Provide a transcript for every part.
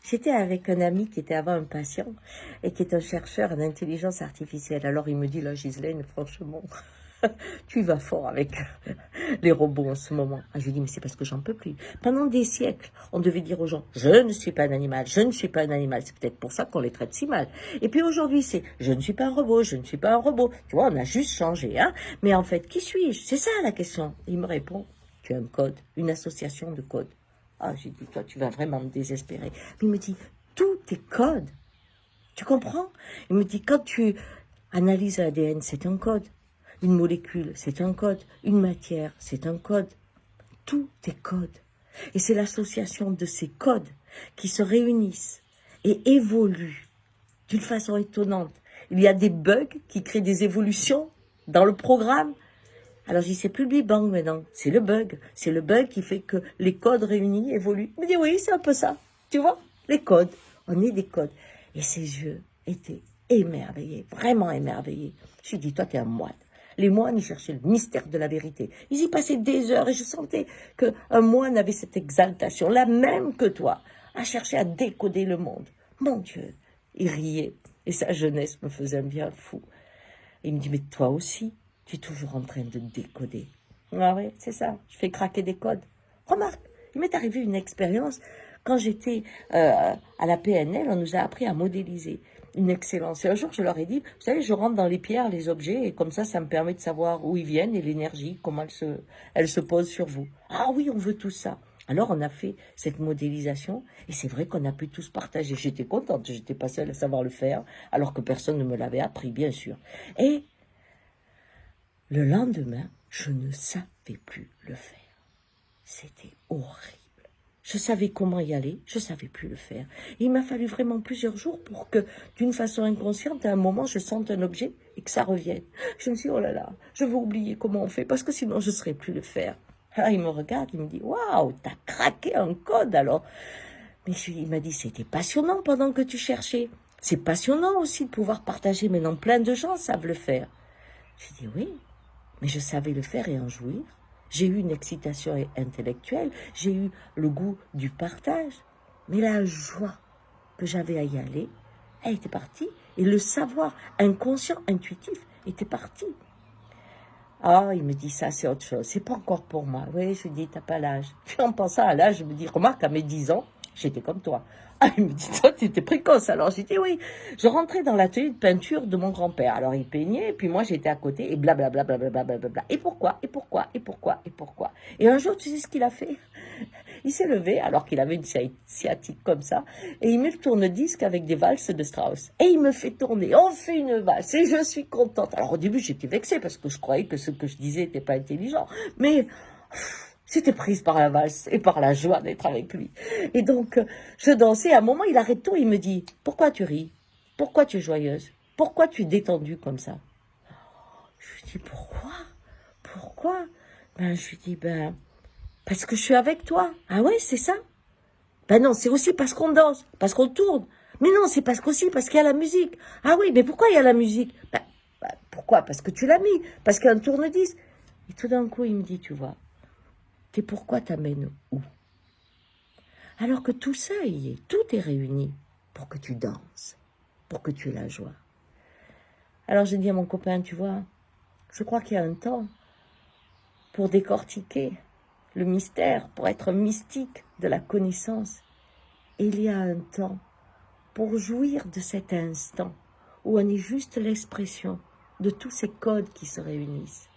J'étais avec un ami qui était avant un patient et qui est un chercheur en intelligence artificielle. Alors il me dit, là, Ghislaine, franchement, tu vas fort avec les robots en ce moment. Ah, je lui dis, mais c'est parce que j'en peux plus. Pendant des siècles, on devait dire aux gens, je ne suis pas un animal, je ne suis pas un animal. C'est peut-être pour ça qu'on les traite si mal. Et puis aujourd'hui, c'est, je ne suis pas un robot, je ne suis pas un robot. Tu vois, on a juste changé, hein. Mais en fait, qui suis-je? C'est ça la question. Il me répond, tu as un code, une association de codes. Ah, j'ai dit, toi, tu vas vraiment me désespérer. Mais il me dit, tout est code. Tu comprends? Il me dit, quand tu analyses l'ADN, c'est un code. Une molécule, c'est un code. Une matière, c'est un code. Tout est code. Et c'est l'association de ces codes qui se réunissent et évoluent d'une façon étonnante. Il y a des bugs qui créent des évolutions dans le programme. Alors je dis, c'est plus le Big Bang maintenant, c'est le bug. C'est le bug qui fait que les codes réunis évoluent. Il me dit, oui, c'est un peu ça. Tu vois, les codes, on est des codes. Et ses yeux étaient émerveillés, vraiment émerveillés. Je lui dis, toi, t'es un moine. Les moines, ils cherchaient le mystère de la vérité. Ils y passaient des heures et je sentais qu'un moine avait cette exaltation, la même que toi, à chercher à décoder le monde. Mon Dieu, il riait. Et sa jeunesse me faisait un bien fou. Il me dit, mais toi aussi, tu es toujours en train de décoder. Ah oui, c'est ça, je fais craquer des codes. Remarque, il m'est arrivé une expérience. Quand j'étais à la PNL, on nous a appris à modéliser une excellence. Et un jour, je leur ai dit, vous savez, je rentre dans les pierres, les objets, et comme ça me permet de savoir où ils viennent et l'énergie, comment elle se pose sur vous. Ah oui, on veut tout ça. Alors, on a fait cette modélisation, et c'est vrai qu'on a pu tous partager. J'étais contente, j'étais pas seule à savoir le faire, alors que personne ne me l'avait appris, bien sûr. Et le lendemain, je ne savais plus le faire. C'était horrible. Je savais comment y aller, je ne savais plus le faire. Et il m'a fallu vraiment plusieurs jours pour que, d'une façon inconsciente, à un moment, je sente un objet et que ça revienne. Je me suis dit, oh là là, je veux oublier comment on fait, parce que sinon, je ne saurais plus le faire. Alors, il me regarde, il me dit, waouh, t'as craqué un code alors. Mais il m'a dit, c'était passionnant pendant que tu cherchais. C'est passionnant aussi de pouvoir partager. Maintenant, plein de gens savent le faire. J'ai dit, oui, mais je savais le faire et en jouir. J'ai eu une excitation intellectuelle, j'ai eu le goût du partage. Mais la joie que j'avais à y aller, elle était partie. Et le savoir inconscient, intuitif, était parti. Ah, il me dit, ça c'est autre chose, c'est pas encore pour moi. Oui, je lui dis, t'as pas l'âge. Puis en pensant à l'âge, je me dis, remarque, à mes 10 ans, j'étais comme toi. Ah, il me dit, toi, t'étais précoce. Alors, j'ai dit, oui. Je rentrais dans l'atelier de peinture de mon grand-père. Alors, il peignait, et puis moi, j'étais à côté, et blablabla, blablabla, blablabla. Et pourquoi, et pourquoi, et pourquoi, et pourquoi. Et un jour, tu sais ce qu'il a fait? Il s'est levé, alors qu'il avait une sciatique comme ça, et il met le tourne-disque avec des valses de Strauss. Et il me fait tourner, on fait une valse, et je suis contente. Alors, au début, j'étais vexée, parce que je croyais que ce que je disais n'était pas intelligent. Mais j'étais prise par la valse et par la joie d'être avec lui. Et donc, je dansais. À un moment, il arrête tout. Il me dit, pourquoi tu ris? Pourquoi tu es joyeuse? Pourquoi tu es détendue comme ça? Je lui dis, pourquoi? Pourquoi? Ben, je lui dis, ben, parce que je suis avec toi. Ah ouais, c'est ça? Ben non, c'est aussi parce qu'on danse, parce qu'on tourne. Mais non, c'est parce qu'il y a la musique. Ah oui, mais pourquoi il y a la musique? Ben, pourquoi? Parce que tu l'as mis. Parce qu'il y a un tourne-disque. Et tout d'un coup, il me dit, tu vois, t'es pourquoi t'amènes où? Alors que tout ça y est, tout est réuni pour que tu danses, pour que tu aies la joie. Alors j'ai dit à mon copain, tu vois, je crois qu'il y a un temps pour décortiquer le mystère, pour être mystique de la connaissance. Et il y a un temps pour jouir de cet instant où on est juste l'expression de tous ces codes qui se réunissent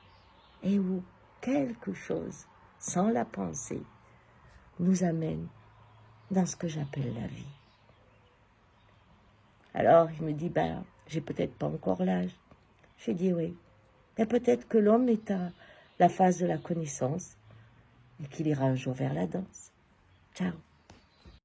et où quelque chose, sans la pensée, nous amène dans ce que j'appelle la vie. Alors, il me dit, ben, j'ai peut-être pas encore l'âge. J'ai dit oui. Mais peut-être que l'homme est à la phase de la connaissance et qu'il ira un jour vers la danse. Ciao.